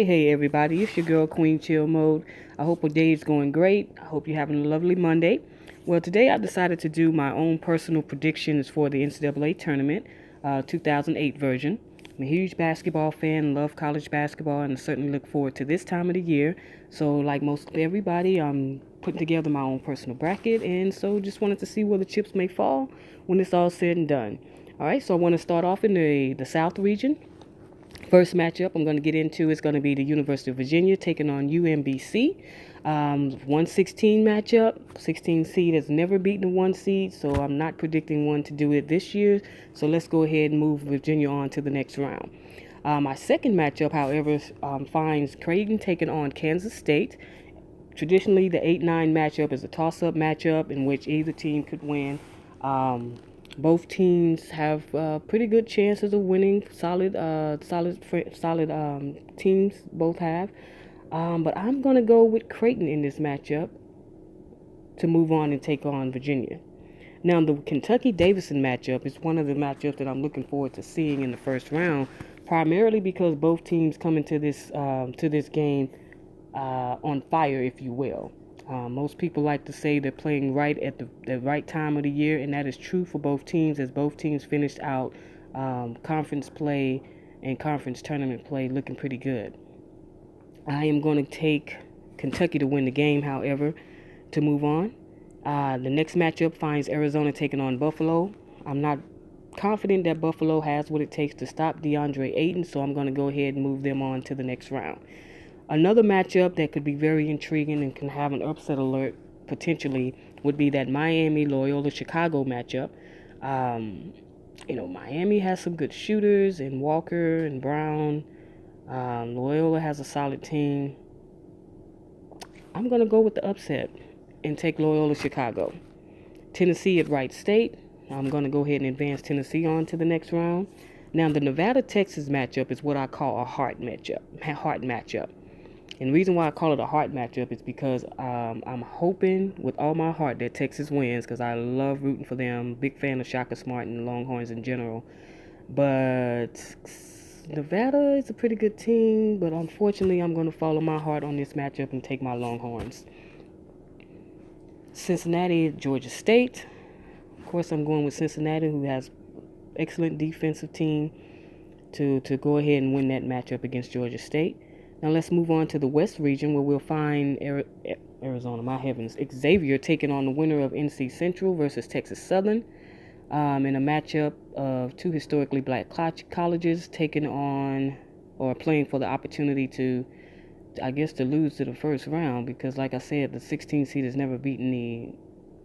Hey everybody, it's your girl Queen Chill Mode. I hope your day is going great. I hope you're having a lovely Monday. Well, today I decided to do my own personal predictions for the NCAA tournament, 2008 version. I'm a huge basketball fan, love college basketball, and certainly look forward to this time of the year. So, like most everybody, I'm putting together my own personal bracket, and so just wanted to see where the chips may fall when it's all said and done. All right, so I want to start off in the South region. First matchup I'm going to get into is going to be the University of Virginia taking on UMBC. 116 matchup. 16 seed has never beaten a 1 seed, so I'm not predicting one to do it this year. So let's go ahead and move Virginia on to the next round. My second matchup, however, finds Creighton taking on Kansas State. Traditionally, the 8-9 matchup is a toss-up matchup in which either team could win. Both teams have pretty good chances of winning. Solid teams both have. But I'm gonna go with Creighton in this matchup to move on and take on Virginia. Now, the Kentucky-Davidson matchup is one of the matchups that I'm looking forward to seeing in the first round, primarily because both teams come into this game on fire, if you will. Most people like to say they're playing right at the right time of the year, and that is true for both teams, as both teams finished out conference play and conference tournament play looking pretty good. I am going to take Kentucky to win the game, however, to move on. The next matchup finds Arizona taking on Buffalo. I'm not confident that Buffalo has what it takes to stop DeAndre Ayton, so I'm going to go ahead and move them on to the next round. Another matchup that could be very intriguing and can have an upset alert potentially would be that Miami-Loyola Chicago matchup. Miami has some good shooters in Walker and Brown. Loyola has a solid team. I'm going to go with the upset and take Loyola Chicago. Tennessee at Wright State. I'm going to go ahead and advance Tennessee on to the next round. Now, the Nevada-Texas matchup is what I call a heart matchup. And the reason why I call it a heart matchup is because I'm hoping with all my heart that Texas wins, because I love rooting for them. Big fan of Shaka Smart and the Longhorns in general. But Nevada is a pretty good team, but unfortunately I'm going to follow my heart on this matchup and take my Longhorns. Cincinnati at Georgia State. Of course, I'm going with Cincinnati, who has excellent defensive team to go ahead and win that matchup against Georgia State. Now let's move on to the West region, where we'll find Arizona, my heavens, Xavier taking on the winner of NC Central versus Texas Southern in a matchup of two historically black colleges taking on or playing for the opportunity to lose to the first round, because like I said, the 16 seed has never beaten the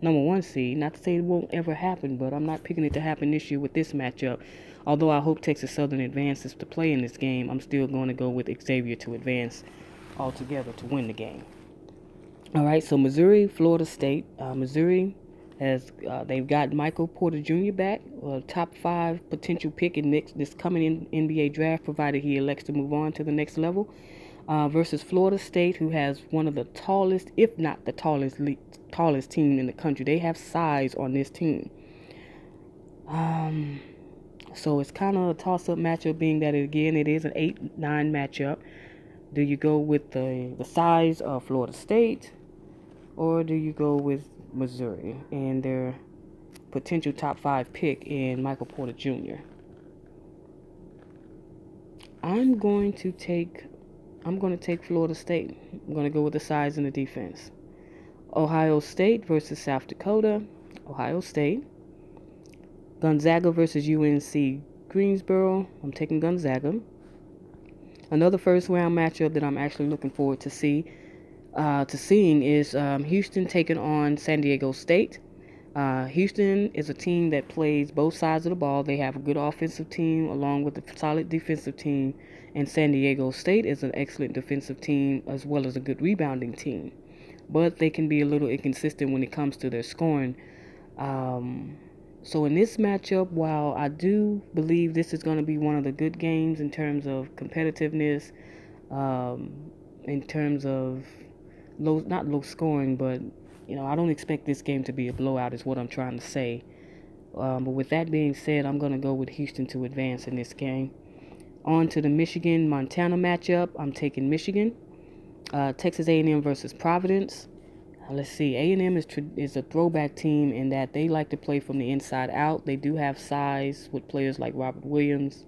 number 1 seed. Not to say it won't ever happen, but I'm not picking it to happen this year with this matchup. Although I hope Texas Southern advances to play in this game, I'm still going to go with Xavier to advance altogether to win the game. All right, so Missouri, Florida State. Missouri they've got Michael Porter Jr. back, a top 5 potential pick in this coming NBA draft, provided he elects to move on to the next level. Versus Florida State, who has one of the tallest, if not the tallest team in the country. They have size on this team. So it's kind of a toss-up matchup, being that, again, it is an 8-9 matchup. Do you go with the size of Florida State, or do you go with Missouri and their potential top 5 pick in Michael Porter Jr.? I'm going to take Florida State. I'm going to go with the size and the defense. Ohio State versus South Dakota. Ohio State. Gonzaga versus UNC Greensboro. I'm taking Gonzaga. Another first round matchup that I'm actually looking forward to seeing is Houston taking on San Diego State. Houston is a team that plays both sides of the ball. They have a good offensive team along with a solid defensive team, and San Diego State is an excellent defensive team as well as a good rebounding team. But they can be a little inconsistent when it comes to their scoring. So in this matchup, while I do believe this is going to be one of the good games in terms of competitiveness, in terms of not low scoring, but I don't expect this game to be a blowout is what I'm trying to say. But with that being said, I'm going to go with Houston to advance in this game. On to the Michigan-Montana matchup. I'm taking Michigan. Texas A&M versus Providence. Let's see. A&M is a throwback team in that they like to play from the inside out. They do have size with players like Robert Williams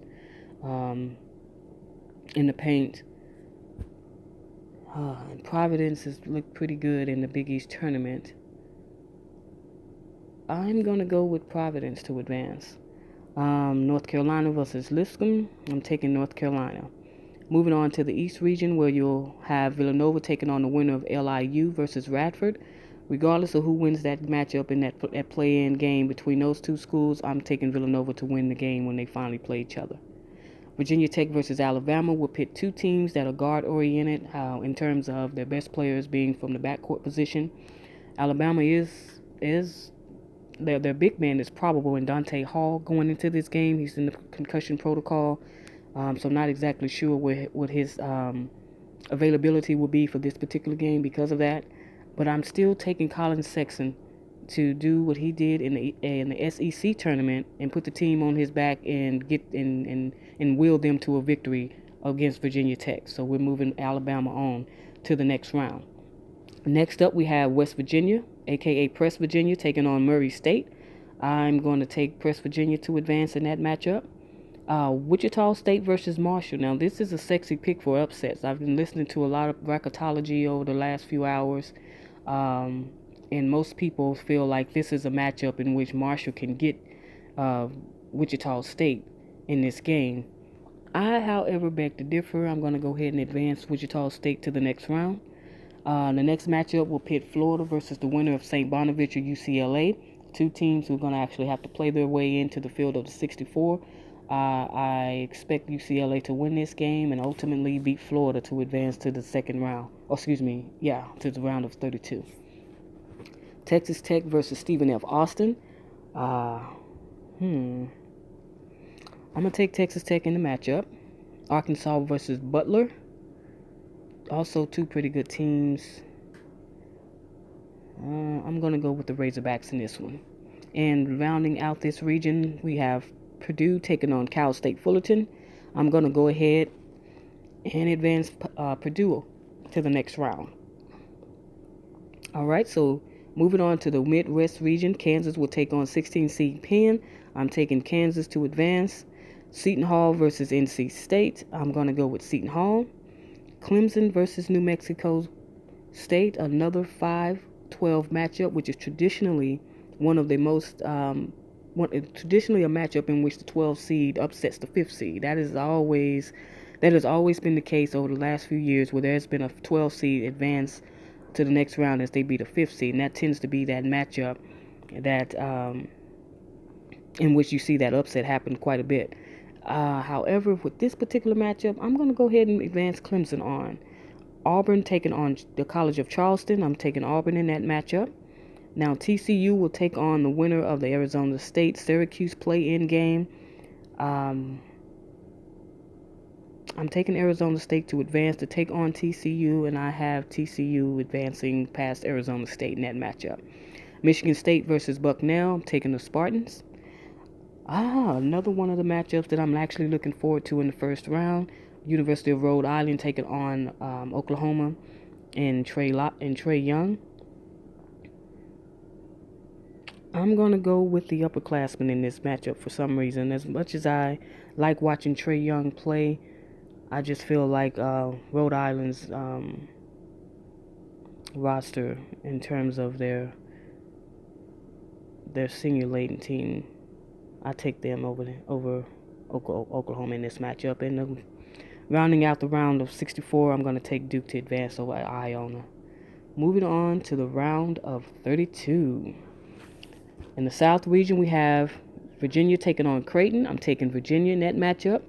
in the paint. And Providence has looked pretty good in the Big East tournament. I'm going to go with Providence to advance. North Carolina versus Lipscomb. I'm taking North Carolina. Moving on to the East region, where you'll have Villanova taking on the winner of LIU versus Radford. Regardless of who wins that matchup in that play-in game between those two schools, I'm taking Villanova to win the game when they finally play each other. Virginia Tech versus Alabama will pit two teams that are guard-oriented in terms of their best players being from the backcourt position. Alabama is their big man is probable in Dante Hall going into this game. He's in the concussion protocol, so I'm not exactly sure what his availability will be for this particular game because of that. But I'm still taking Colin Sexton to do what he did in the SEC tournament and put the team on his back and get and will them to a victory against Virginia Tech. So we're moving Alabama on to the next round. Next up, we have West Virginia, aka Press Virginia, taking on Murray State. I'm going to take Press Virginia to advance in that matchup. Wichita State versus Marshall. Now, this is a sexy pick for upsets. I've been listening to a lot of bracketology over the last few hours, and most people feel like this is a matchup in which Marshall can get Wichita State in this game. I, however, beg to differ. I'm going to go ahead and advance Wichita State to the next round. The next matchup will pit Florida versus the winner of St. Bonaventure UCLA. Two teams who are going to actually have to play their way into the field of the 64. I expect UCLA to win this game and ultimately beat Florida to advance to the second round. To the round of 32. Texas Tech versus Stephen F. Austin. I'm going to take Texas Tech in the matchup. Arkansas versus Butler. Also two pretty good teams. I'm going to go with the Razorbacks in this one. And rounding out this region, we have Purdue taking on Cal State Fullerton. I'm going to go ahead and advance Purdue to the next round. All right, so moving on to the Midwest region, Kansas will take on 16-seed Penn. I'm taking Kansas to advance. Seton Hall versus NC State. I'm going to go with Seton Hall. Clemson versus New Mexico State, another 5-12 matchup, which is traditionally one of the most traditionally a matchup in which the 12th seed upsets the 5th seed. That has always been the case over the last few years, where there's been a 12th seed advance to the next round as they beat a 5th seed, and that tends to be that matchup that in which you see that upset happen quite a bit. However, with this particular matchup, I'm going to go ahead and advance Clemson on. Auburn taking on the College of Charleston. I'm taking Auburn in that matchup. Now, TCU will take on the winner of the Arizona State-Syracuse play-in game. I'm taking Arizona State to advance to take on TCU, and I have TCU advancing past Arizona State in that matchup. Michigan State versus Bucknell. I'm taking the Spartans. Another one of the matchups that I'm actually looking forward to in the first round. University of Rhode Island taking on Oklahoma and Trey Young. I'm going to go with the upperclassmen in this matchup for some reason. As much as I like watching Trey Young play, I just feel like Rhode Island's roster in terms of their senior laden team, I take them over Oklahoma in this matchup. And rounding out the round of 64, I'm going to take Duke to advance over Iona. Moving on to the round of 32. In the South region, we have Virginia taking on Creighton. I'm taking Virginia in that matchup.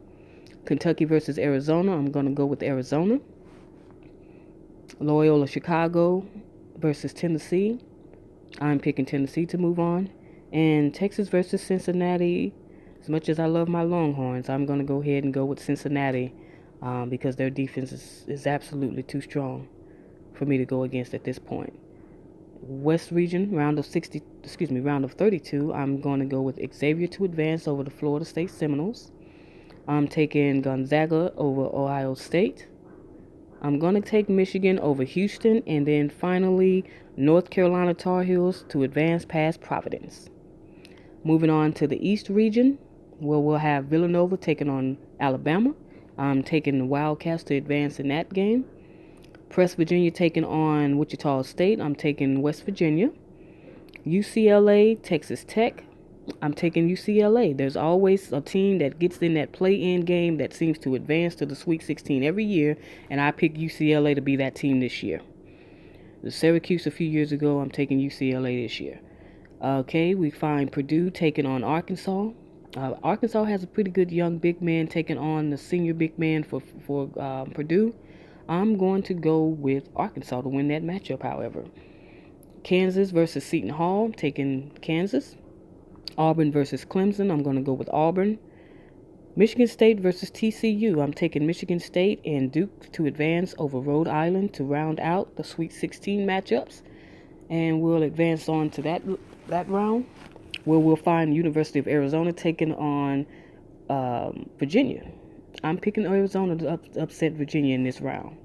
Kentucky versus Arizona. I'm going to go with Arizona. Loyola Chicago versus Tennessee. I'm picking Tennessee to move on. And Texas versus Cincinnati. As much as I love my Longhorns, I'm going to go ahead and go with Cincinnati because their defense is absolutely too strong for me to go against at this point. West region, round of 32, I'm going to go with Xavier to advance over the Florida State Seminoles. I'm taking Gonzaga over Ohio State. I'm going to take Michigan over Houston. And then finally, North Carolina Tar Heels to advance past Providence. Moving on to the East region, where we'll have Villanova taking on Alabama. I'm taking the Wildcats to advance in that game. Press Virginia taking on Wichita State. I'm taking West Virginia. UCLA, Texas Tech. I'm taking UCLA. There's always a team that gets in that play-in game that seems to advance to the Sweet 16 every year, and I pick UCLA to be that team this year. The Syracuse a few years ago, I'm taking UCLA this year. Okay, we find Purdue taking on Arkansas. Arkansas has a pretty good young big man taking on the senior big man for Purdue. I'm going to go with Arkansas to win that matchup, however. Kansas versus Seton Hall, taking Kansas. Auburn versus Clemson, I'm going to go with Auburn. Michigan State versus TCU, I'm taking Michigan State and Duke to advance over Rhode Island to round out the Sweet 16 matchups. And we'll advance on to that round, where we'll find University of Arizona taking on Virginia. I'm picking Arizona to upset Virginia in this round.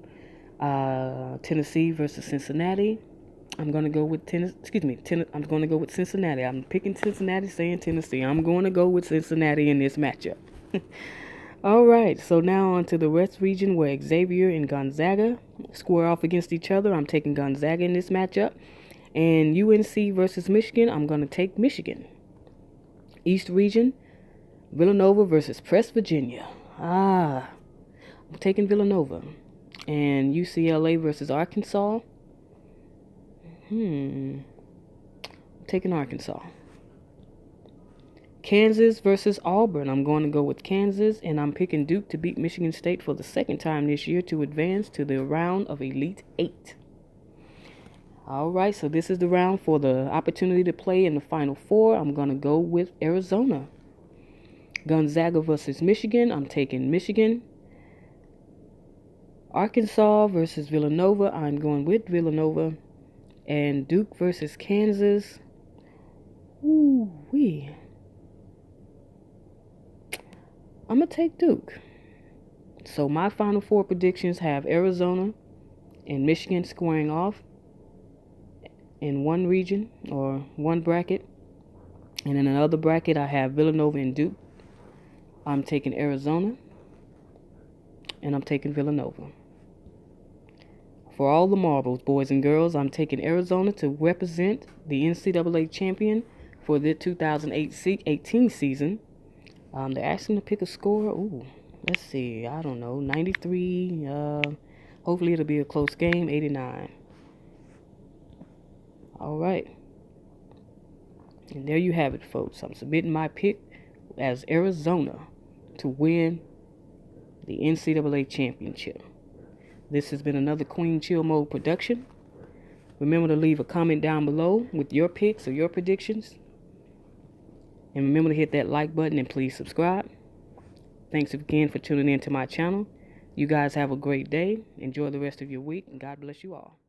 Tennessee versus Cincinnati. I'm going to go with I'm going to go with Cincinnati. I'm picking Cincinnati, saying Tennessee. I'm going to go with Cincinnati in this matchup. All right, so now on to the West region, where Xavier and Gonzaga square off against each other. I'm taking Gonzaga in this matchup. And UNC versus Michigan, I'm going to take Michigan. East region, Villanova versus Press Virginia. I'm taking Villanova. And UCLA versus Arkansas. I'm taking Arkansas. Kansas versus Auburn. I'm going to go with Kansas, and I'm picking Duke to beat Michigan State for the second time this year to advance to the round of Elite Eight. All right, so this is the round for the opportunity to play in the Final Four. I'm going to go with Arizona. Gonzaga versus Michigan. I'm taking Michigan. Arkansas versus Villanova. I'm going with Villanova. And Duke versus Kansas. Ooh-wee. I'm going to take Duke. So my Final Four predictions have Arizona and Michigan squaring off in one region or one bracket. And in another bracket, I have Villanova and Duke. I'm taking Arizona. And I'm taking Villanova. For all the marbles, boys and girls, I'm taking Arizona to represent the NCAA champion for the 2018 season. They're asking to pick a score. Ooh, let's see. I don't know. 93. Hopefully it'll be a close game. 89. All right. And there you have it, folks. I'm submitting my pick as Arizona to win the NCAA championship. This has been another Queen Chill Mode production. Remember to leave a comment down below with your picks or your predictions. And remember to hit that like button and please subscribe. Thanks again for tuning in to my channel. You guys have a great day. Enjoy the rest of your week, and God bless you all.